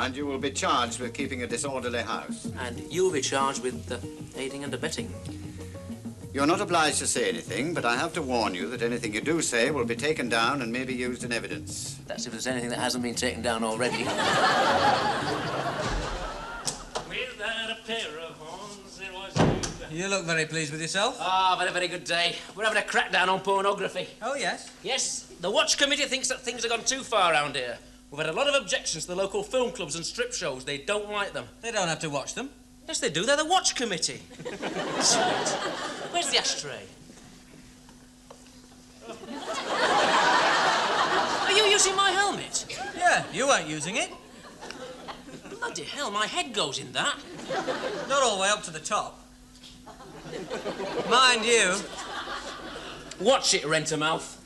And you will be charged with keeping a disorderly house. And you'll be charged with aiding and abetting. You're not obliged to say anything, but I have to warn you that anything you do say will be taken down and may be used in evidence. That's if there's anything that hasn't been taken down already. Without a pair of horns, there was no... You look very pleased with yourself. Ah, very, very good day. We're having a crackdown on pornography. Oh, yes? Yes, the Watch Committee thinks that things have gone too far around here. We've had a lot of objections to the local film clubs and strip shows. They don't like them. They don't have to watch them. Yes, they do. They're the Watch Committee. Sweet. Where's the ashtray? Are you using my helmet? Yeah, you weren't using it. Bloody hell, my head goes in that. Not all the way up to the top. Mind you. Watch it, Rentermouth.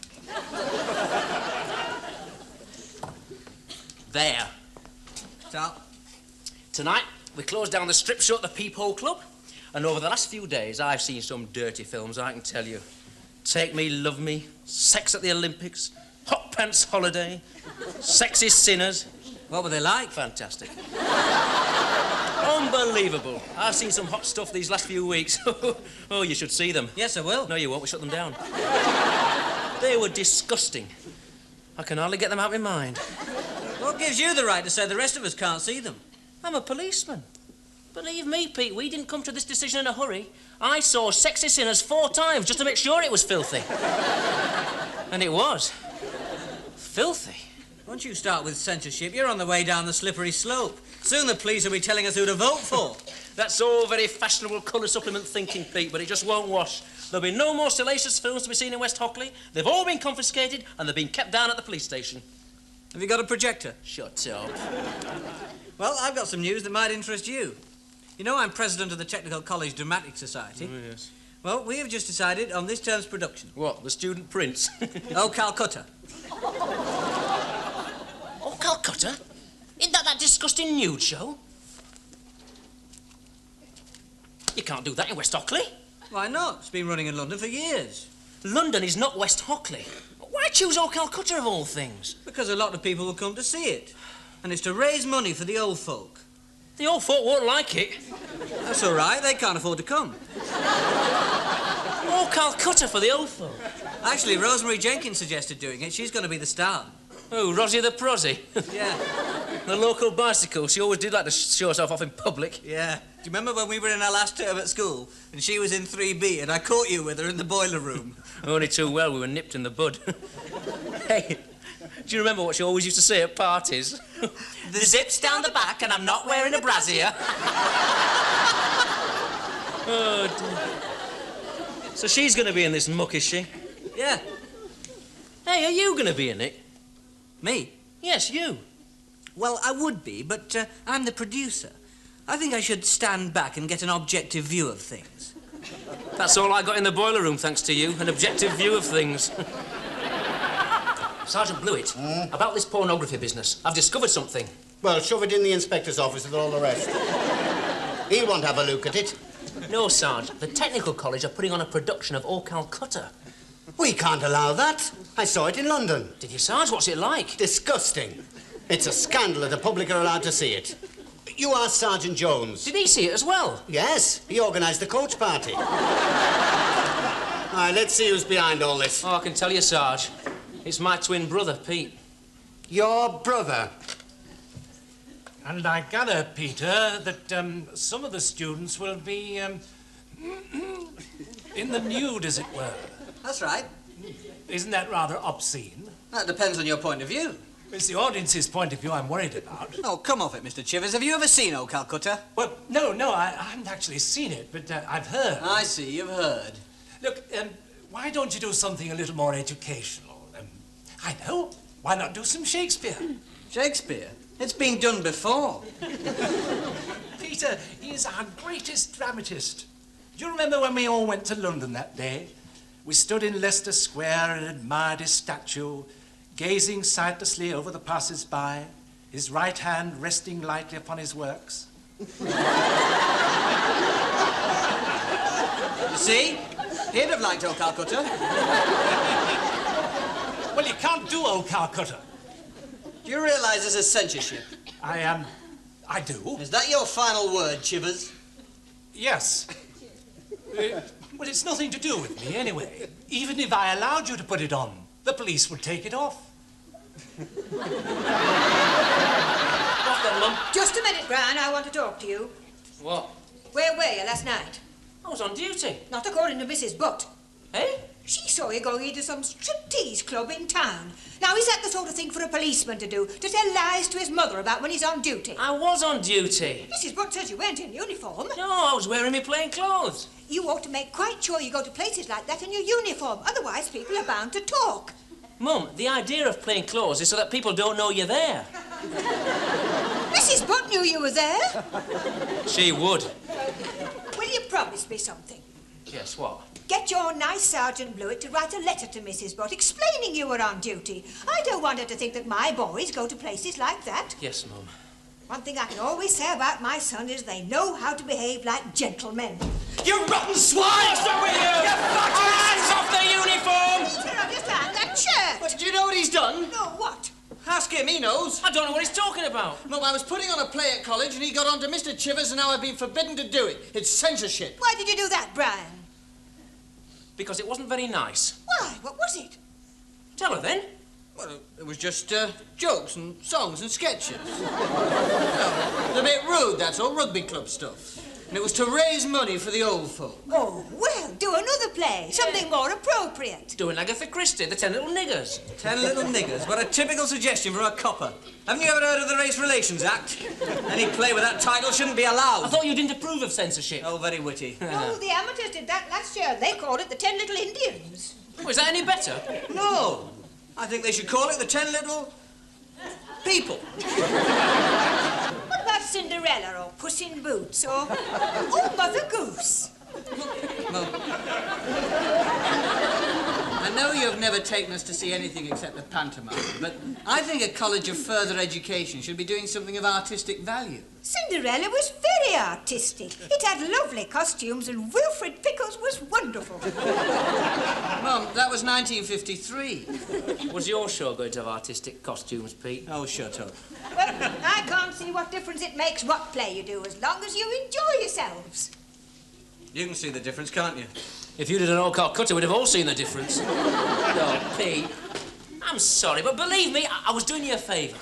There. Stop. Tonight, we closed down the strip show at the Peephole Club, and over the last few days, I've seen some dirty films, I can tell you. Take Me, Love Me, Sex at the Olympics, Hot Pants Holiday, Sexy Sinners. What were they like? Fantastic. Unbelievable. I've seen some hot stuff these last few weeks. Oh, you should see them. Yes, I will. No, you won't. We shut them down. They were disgusting. I can hardly get them out of my mind. What gives you the right to say the rest of us can't see them? I'm a policeman. Believe me, Pete, we didn't come to this decision in a hurry. I saw Sexy Sinners 4 times just to make sure it was filthy. And it was. Filthy. Once you start with censorship, you're on the way down the slippery slope. Soon the police will be telling us who to vote for. That's all very fashionable colour supplement thinking, Pete, but it just won't wash. There'll be no more salacious films to be seen in West Hockley. They've all been confiscated and they've been kept down at the police station. Have you got a projector? Shut up. Well, I've got some news that might interest you. You know I'm president of the Technical College Dramatic Society. Oh, yes. Well, we have just decided on this term's production. What, the student prince? Oh, Calcutta. Oh, Calcutta? Isn't that disgusting nude show? You can't do that in West Hockley. Why not? It's been running in London for years. London is not West Hockley. Why choose old Calcutta of all things? Because a lot of people will come to see it. And it's to raise money for the old folk. The old folk won't like it. That's all right. They can't afford to come. Old Calcutta for the old folk. Actually, Rosemary Jenkins suggested doing it. She's going to be the star. Oh, Rosie the Prosy? Yeah. The local bicycle. She always did like to show herself off in public. Yeah. Do you remember when we were in our last term at school and she was in 3B and I caught you with her in the boiler room? Only too well, we were nipped in the bud. Hey, do you remember what she always used to say at parties? The zip's down the back and I'm not wearing a brassiere. Oh, dear. So she's going to be in this muck, is she? Yeah. Hey, are you going to be in it? Me? Yes, you. Well, I would be, but I'm the producer. I think I should stand back and get an objective view of things. That's all I got in the boiler room, thanks to you. An objective view of things. Sergeant Blewett, about this pornography business, I've discovered something. Well, shove it in the inspector's office with all the rest. He won't have a look at it. No, Sarge. The Technical College are putting on a production of O Calcutta. We can't allow that. I saw it in London. Did you, Sarge? What's it like? Disgusting. It's a scandal that the public are allowed to see it. You asked Sergeant Jones. Did he see it as well? Yes, he organised the coach party. All right, let's see who's behind all this. Oh, I can tell you, Sarge. It's my twin brother, Pete. Your brother? And I gather, Peter, that some of the students will be in the nude, as it were. That's right. Isn't that rather obscene? That depends on your point of view. It's the audience's point of view I'm worried about. Oh, come off it, Mr. Chivers. Have you ever seen old Calcutta? Well, no, I haven't actually seen it, but I've heard. I see, you've heard. Look, why don't you do something a little more educational? I know. Why not do some Shakespeare? Shakespeare? It's been done before. Peter, he is our greatest dramatist. Do you remember when we all went to London that day? We stood in Leicester Square and admired his statue, gazing sightlessly over the passers-by, his right hand resting lightly upon his works. You see? He'd have liked old Calcutta. Well, you can't do old Calcutta. Do you realise this is censorship? I I do. Is that your final word, Chivers? Yes. Well, it's nothing to do with me anyway. Even if I allowed you to put it on, the police would take it off. What's that, Mum? Just a minute, Brian. I want to talk to you. What? Where were you last night? I was on duty. Not according to Mrs. Butt. Eh? She saw you going into some striptease club in town. Now, is that the sort of thing for a policeman to do? To tell lies to his mother about when he's on duty? I was on duty. Mrs. Butt says you weren't in uniform. No, I was wearing my plain clothes. You ought to make quite sure you go to places like that in your uniform. Otherwise, people are bound to talk. Mum, the idea of plain clothes is so that people don't know you're there. Mrs. Butt knew you were there. She would. Will you promise me something? Yes, what? Get your nice Sergeant Blewett to write a letter to Mrs. Butt explaining you were on duty. I don't want her to think that my boys go to places like that. Yes, Mum. One thing I can always say about my son is they know how to behave like gentlemen. You rotten swine! What's up with you? You fucking hands off the uniform! Peter, I've just had that shirt. But do you know what he's done? No, what? Ask him, he knows. I don't know what he's talking about. Mum, I was putting on a play at college and he got on to Mr. Chivers and now I've been forbidden to do it. It's censorship. Why did you do that, Brian? Because it wasn't very nice. Why? What was it? Tell her then. Well, it was just jokes and songs and sketches. It's a bit rude, that's all, rugby club stuff. And it was to raise money for the old folk. Oh, well, do another play. Something more appropriate. Doing Agatha Christie, the 10 Little Niggers. 10 Little Niggers? What a typical suggestion for a copper. Haven't you ever heard of the Race Relations Act? Any play with that title shouldn't be allowed. I thought you didn't approve of censorship. Oh, very witty. Oh, the amateurs did that last year. They called it the 10 Little Indians. Oh, is that any better? No. I think they should call it the 10 Little People. What about Cinderella or Puss in Boots or Oh, Mother Goose? I know you've never taken us to see anything except a pantomime, but I think a college of further education should be doing something of artistic value. Cinderella was very artistic. It had lovely costumes and Wilfred Pickles was wonderful. Mum, that was 1953. Was your show going to have artistic costumes, Pete? Oh, shut up. Well, I can't see what difference it makes what play you do as long as you enjoy yourselves. You can see the difference, can't you? If you did an all-car cutter, we'd have all seen the difference. No, Pete, I'm sorry, but believe me, I was doing you a favour.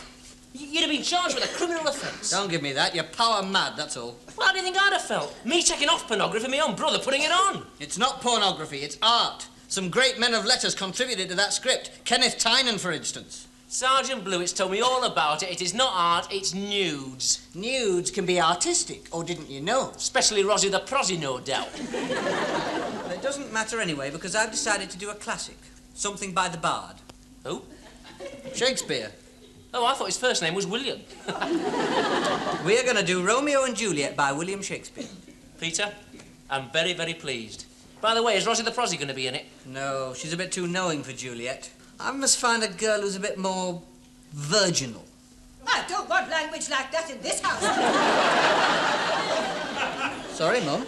You'd have been charged with a criminal offence. Don't give me that. You're power mad, that's all. Well, how do you think I'd have felt? Me checking off pornography, my own brother putting it on. It's not pornography, it's art. Some great men of letters contributed to that script. Kenneth Tynan, for instance. Sergeant Blewett's told me all about it. It is not art, it's nudes. Nudes can be artistic, or didn't you know? Especially Rosie the Prosy, no doubt. Well, it doesn't matter anyway, because I've decided to do a classic. Something by the Bard. Who? Shakespeare. Oh, I thought his first name was William. We're going to do Romeo and Juliet by William Shakespeare. Peter, I'm very, very pleased. By the way, is Rosie the Prosy going to be in it? No, she's a bit too knowing for Juliet. I must find a girl who's a bit more virginal. I don't want language like that in this house. Sorry, Mum.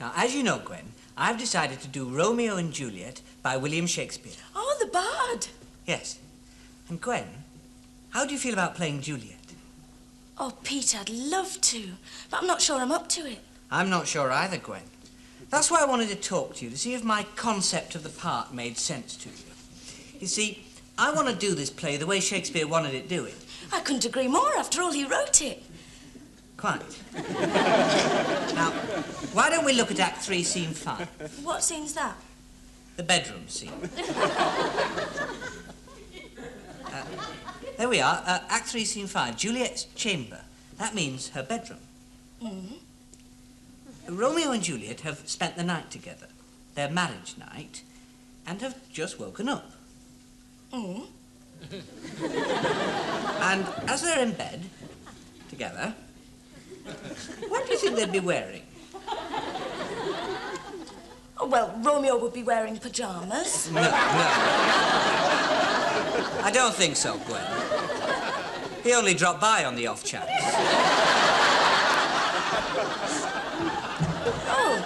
Now, as you know, Gwen, I've decided to do Romeo and Juliet by William Shakespeare. Oh, the Bard. Yes. And Gwen, how do you feel about playing Juliet? Oh, Pete, I'd love to, but I'm not sure I'm up to it. I'm not sure either, Gwen. That's why I wanted to talk to you, to see if my concept of the part made sense to you. You see, I want to do this play the way Shakespeare wanted it doing. I couldn't agree more. After all, he wrote it. Quite. Now, why don't we look at Act 3, Scene 5? What scene's that? The bedroom scene. There we are, Act 3, Scene 5, Juliet's chamber. That means her bedroom. Mm. Romeo and Juliet have spent the night together, their marriage night, and have just woken up. Mm. And as they're in bed, together, what do you think they'd be wearing? Oh, well, Romeo would be wearing pyjamas. No. I don't think so, Gwen. He only dropped by on the off chance. Oh.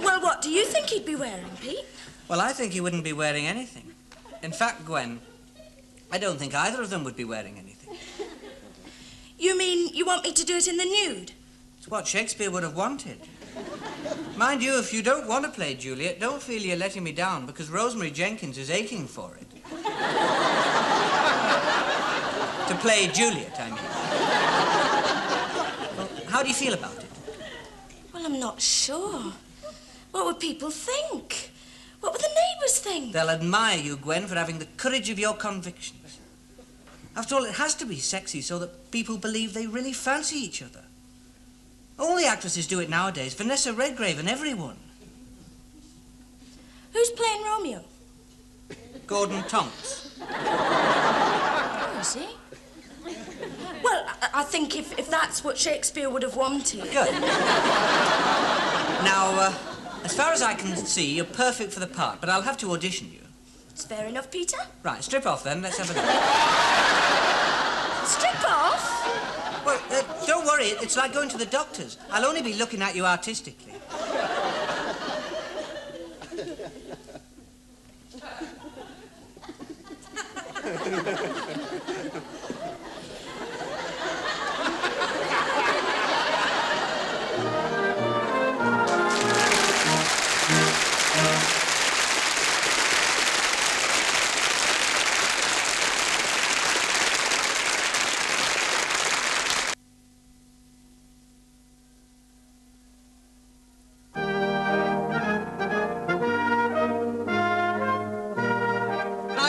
Well, what do you think he'd be wearing, Pete? Well, I think he wouldn't be wearing anything. In fact, Gwen, I don't think either of them would be wearing anything. You mean you want me to do it in the nude? It's what Shakespeare would have wanted. Mind you, if you don't want to play Juliet, don't feel you're letting me down, because Rosemary Jenkins is aching for it. To play Juliet, I mean. Well, how do you feel about it? Well, I'm not sure. What would people think? What would the neighbours think? They'll admire you, Gwen, for having the courage of your convictions. After all, it has to be sexy so that people believe they really fancy each other. All the actresses do it nowadays. Vanessa Redgrave and everyone. Who's playing Romeo? Gordon Tonks. Oh, is he? Well, I think if that's what Shakespeare would have wanted... Good. Now, as far as I can see, you're perfect for the part, but I'll have to audition you. It's fair enough, Peter. Right, strip off then. Let's have a look. Strip off? Well, don't worry. It's like going to the doctors. I'll only be looking at you artistically.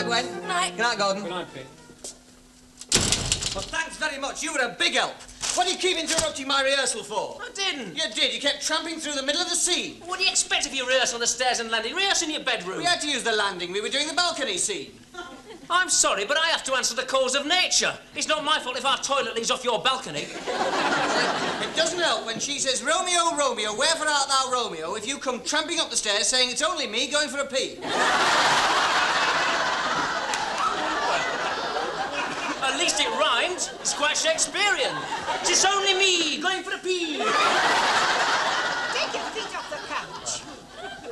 Gwen. Night. Good night, Gordon. Good night, Pete. Well, thanks very much. You were a big help. What do you keep interrupting my rehearsal for? I didn't. You did. You kept tramping through the middle of the scene. What do you expect if you rehearse on the stairs and landing? Rehearse in your bedroom. We had to use the landing. We were doing the balcony scene. I'm sorry, but I have to answer the calls of nature. It's not my fault if our toilet leads off your balcony. It doesn't help when she says, Romeo, Romeo, wherefore art thou, Romeo, if you come tramping up the stairs saying it's only me going for a pee. At least it rhymed. It's quite Shakespearean. It's only me going for a pee. Take your feet off the couch.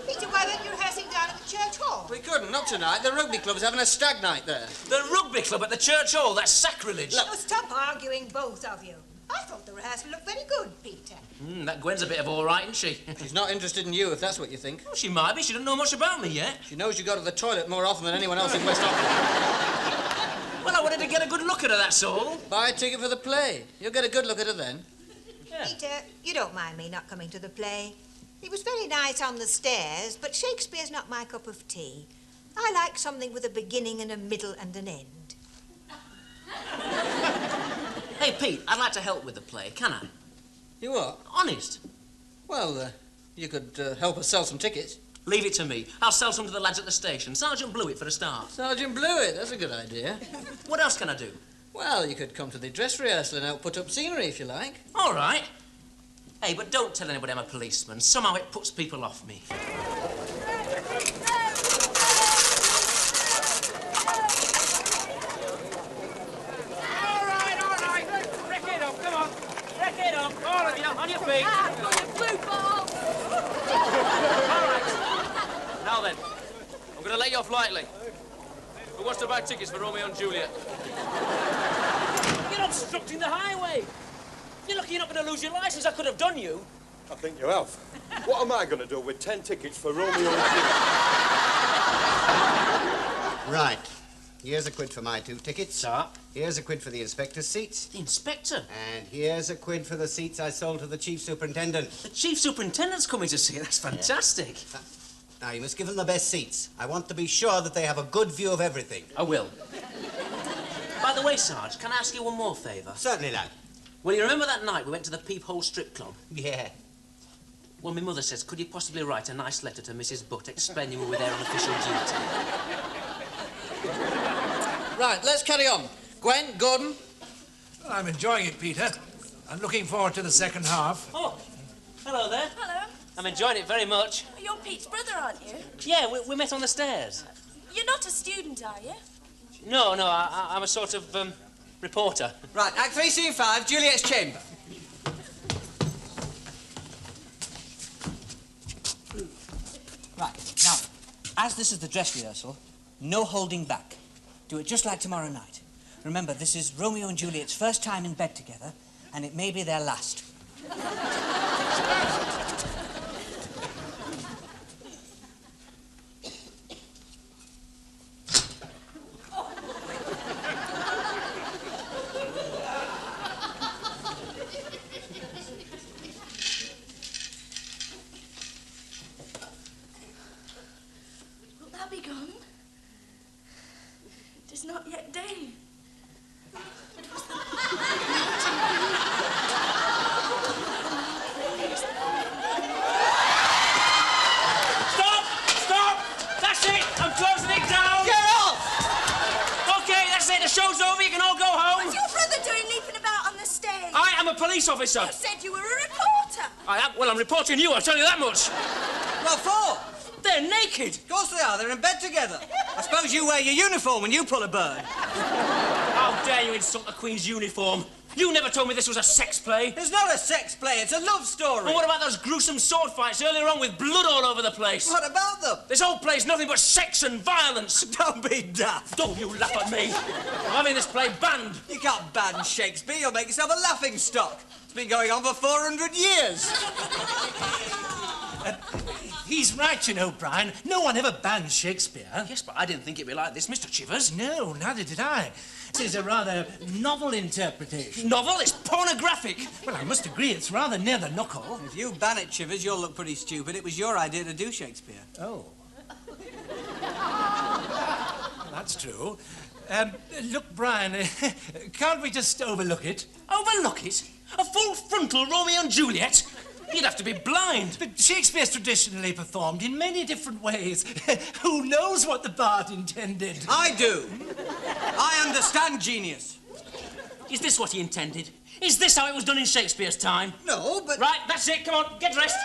Peter, why weren't you rehearsing down at the church hall? We couldn't, not tonight. The rugby club's having a stag night there. The rugby club at the church hall, that's sacrilege. Oh, stop arguing, both of you. I thought the rehearsal looked very good, Peter. That Gwen's a bit of all right, isn't she? She's not interested in you, if that's what you think. Well, she might be. She doesn't know much about me yet. She knows you go to the toilet more often than anyone else in West Oxford. Well, I wanted to get a good look at her, that's all. Buy a ticket for the play. You'll get a good look at her then. Yeah. Peter, you don't mind me not coming to the play. It was very nice on the stairs, but Shakespeare's not my cup of tea. I like something with a beginning and a middle and an end. Hey, Pete, I'd like to help with the play, can I? You what? Honest. Well, you could help us sell some tickets. Leave it to me. I'll sell some to the lads at the station. Sergeant Blewett for a start. Sergeant Blewett, that's a good idea. What else can I do? Well, you could come to the dress rehearsal and help put up scenery if you like. All right. Hey, but don't tell anybody I'm a policeman. Somehow it puts people off me. All right. Wreck it up, come on. Wreck it up, all of you, on your feet. Blue ball! All right. Now then, I'm going to let you off lightly. Who wants to buy tickets for Romeo and Juliet? You're obstructing the highway. You're lucky you're not going to lose your licence. I could have done you. I think you have. What am I going to do with 10 tickets for Romeo and Juliet? Right. Here's a quid for my 2 tickets. Sir? Here's a quid for the inspector's seats. The inspector? And here's a quid for the seats I sold to the chief superintendent. The chief superintendent's coming to see you. That's fantastic. Now, you must give them the best seats. I want to be sure that they have a good view of everything. I will. By the way, Sarge, can I ask you one more favour? Certainly, lad. Well, you remember that night we went to the Peephole Strip Club? Yeah. Well, my mother says, could you possibly write a nice letter to Mrs. Butt explaining we were there on official duty? Right, let's carry on. Gwen, Gordon. Well, I'm enjoying it, Peter. I'm looking forward to the second half. Oh, hello there. Hello. I'm enjoying it very much. You're Pete's brother, aren't you? Yeah, we met on the stairs. You're not a student, are you? No, I'm a sort of, reporter. Right, Act 3, Scene 5, Juliet's chamber. Right, now, as this is the dress rehearsal, no holding back. Do it just like tomorrow night. Remember, this is Romeo and Juliet's first time in bed together, and it may be their last. Will that be gone? It is not yet day. The show's over, you can all go home. What's your brother doing leaping about on the stage? I am a police officer. You said you were a reporter. I am. Well, I'm reporting you, I'll tell you that much. What for? They're naked. Of course they are. They're in bed together. I suppose you wear your uniform when you pull a bird. How dare you insult the Queen's uniform? You never told me this was a sex play. It's not a sex play, it's a love story. And what about those gruesome sword fights earlier on with blood all over the place? What about them? This whole play's nothing but sex and violence. Don't be daft. Don't you laugh at me. I'm having this play banned. You can't ban Shakespeare, you'll make yourself a laughing stock. It's been going on for 400 years. He's right, you know, Brian. No one ever banned Shakespeare. Yes, but I didn't think it'd be like this, Mr. Chivers. No, neither did I. This is a rather novel interpretation. Novel? It's pornographic. Well, I must agree, it's rather near the knuckle. If you ban it, Chivers, you'll look pretty stupid. It was your idea to do Shakespeare. Oh. That's true. Look, Brian, can't we just overlook it? Overlook it? A full frontal Romeo and Juliet? You'd have to be blind. But Shakespeare's traditionally performed in many different ways. Who knows what the bard intended? I do. I understand genius. Is this what he intended? Is this how it was done in Shakespeare's time? No, but... Right, that's it. Come on, get dressed.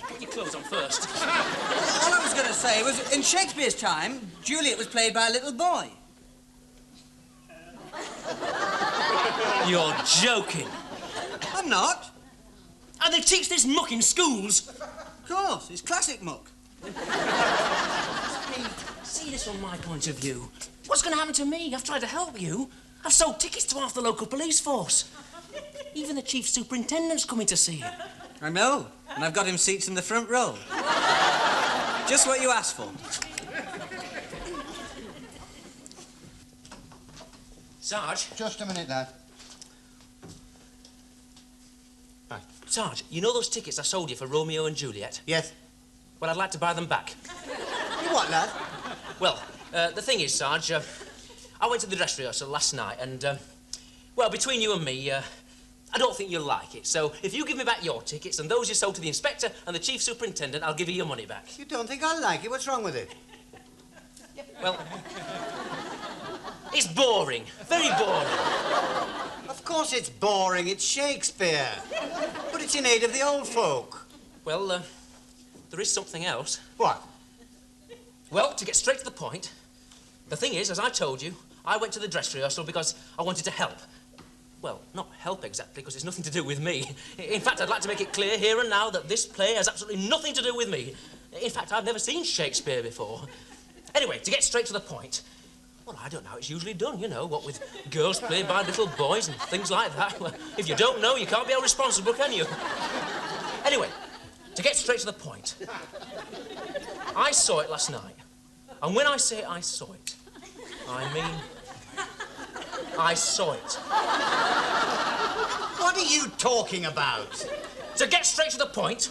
Put your clothes on first. All I was going to say was, in Shakespeare's time, Juliet was played by a little boy. You're joking. I'm not. And they teach this muck in schools? Of course, it's classic muck. See this from my point of view. What's going to happen to me? I've tried to help you. I've sold tickets to half the local police force. Even the chief superintendent's coming to see it. I know, and I've got him seats in the front row. Just what you asked for. Sarge? Just a minute, lad. Right. Sarge, you know those tickets I sold you for Romeo and Juliet? Yes. Well, I'd like to buy them back. You what, lad? Well, the thing is, Sarge, I went to the dress rehearsal last night and, well, between you and me, I don't think you'll like it. So if you give me back your tickets and those you sold to the inspector and the chief superintendent, I'll give you your money back. You don't think I'll like it? What's wrong with it? Well, it's boring. Very boring. Of course it's boring. It's Shakespeare. But it's in aid of the old folk. Well, there is something else. What? Well, to get straight to the point, the thing is, as I told you, I went to the dress rehearsal because I wanted to help. Well, not help exactly, because it's nothing to do with me. In fact, I'd like to make it clear here and now that this play has absolutely nothing to do with me. In fact, I've never seen Shakespeare before. Anyway, to get straight to the point, well, I don't know how it's usually done, you know, what with girls played by little boys and things like that. Well, if you don't know, you can't be held responsible, can you? Anyway, to get straight to the point, I saw it last night. And when I say I saw it, I mean I saw it. What are you talking about? To get straight to the point,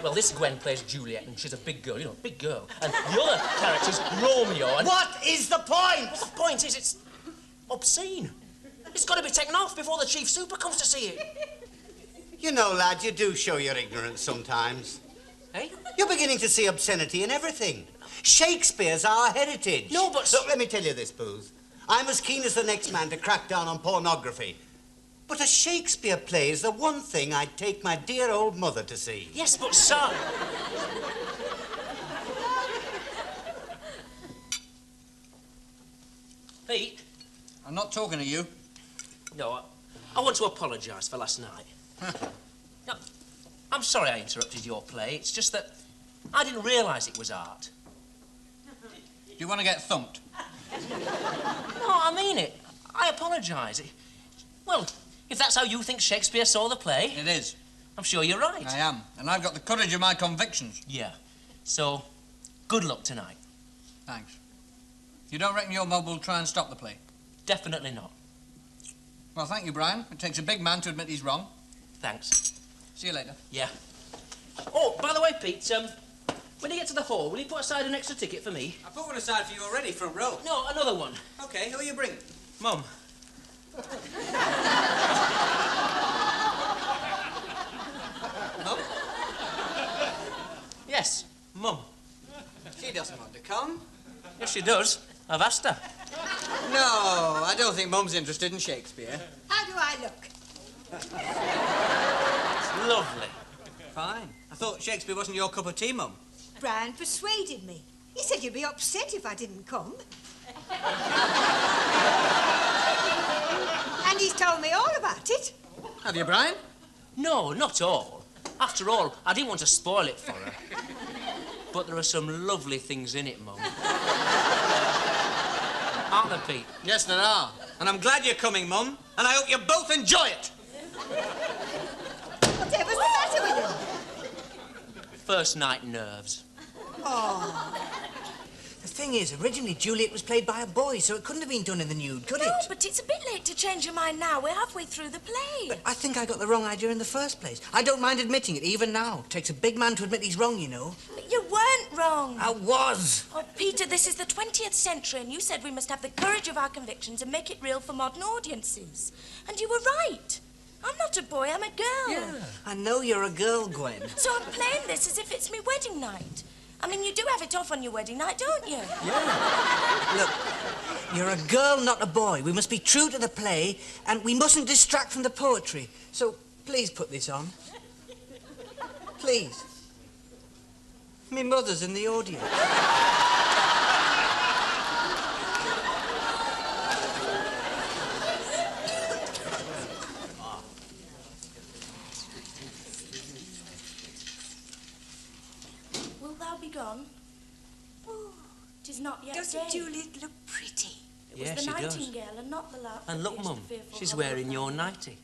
well, this Gwen plays Juliet, and she's a big girl, you know, big girl. And the other character's Romeo, and... What is the point? The point is, it's obscene. It's got to be taken off before the chief super comes to see it. You know, lad, you do show your ignorance sometimes. Hey? You're beginning to see obscenity in everything. Shakespeare's our heritage. No, but... Look, let me tell you this, Booth. I'm as keen as the next man to crack down on pornography. But a Shakespeare play is the one thing I'd take my dear old mother to see. Yes, but, sir... Pete? I'm not talking to you. No, I want to apologise for last night. No, I'm sorry I interrupted your play. It's just that I didn't realise it was art. Do you want to get thumped? No, I mean it. I apologise. Well, if that's how you think Shakespeare saw the play... It is. I'm sure you're right. I am. And I've got the courage of my convictions. Yeah. So, good luck tonight. Thanks. You don't reckon your mob will try and stop the play? Definitely not. Well, thank you, Brian. It takes a big man to admit he's wrong. Thanks. See you later. Yeah. Oh, by the way, Pete, when you get to the hall, will you put aside an extra ticket for me? I put one aside for you already, front row. No, another one. OK, who are you bringing? Mum. Mum? Yes, Mum. She doesn't want to come. Yes, she does. I've asked her. No, I don't think Mum's interested in Shakespeare. How do I look? It's lovely. Fine. I thought Shakespeare wasn't your cup of tea, Mum. Brian persuaded me. He said you'd be upset if I didn't come. And he's told me all about it. Have you, Brian? No, not all. After all, I didn't want to spoil it for her. But there are some lovely things in it, Mum. Aren't there, Pete? Yes, there are. And I'm glad you're coming, Mum. And I hope you both enjoy it. Whatever's the matter with him? First night nerves. Oh. The thing is, originally Juliet was played by a boy, so it couldn't have been done in the nude, could No, it? but it's a bit late to change your mind now. We're halfway through the play. But I think I got the wrong idea in the first place. I don't mind admitting it, even now. It takes a big man to admit he's wrong, you know. But you weren't wrong. I was. Oh, Peter, this is the 20th century, and you said we must have the courage of our convictions and make it real for modern audiences. And you were right. I'm not a boy, I'm a girl. Yeah. I know you're a girl, Gwen. So I'm playing this as if it's my wedding night. I mean, you do have it off on your wedding night, don't you? Yeah. Look, you're a girl, not a boy. We must be true to the play, and we mustn't distract from the poetry. So please put this on. Please. Me mother's in the audience. Will thou be gone? Oh, 'tis not yet Doesn't day. Juliet look pretty? It was Yeah, the she does. nightingale and not the lark. And that look, pierced Mum, the fearful she's hollow wearing of your the nightie.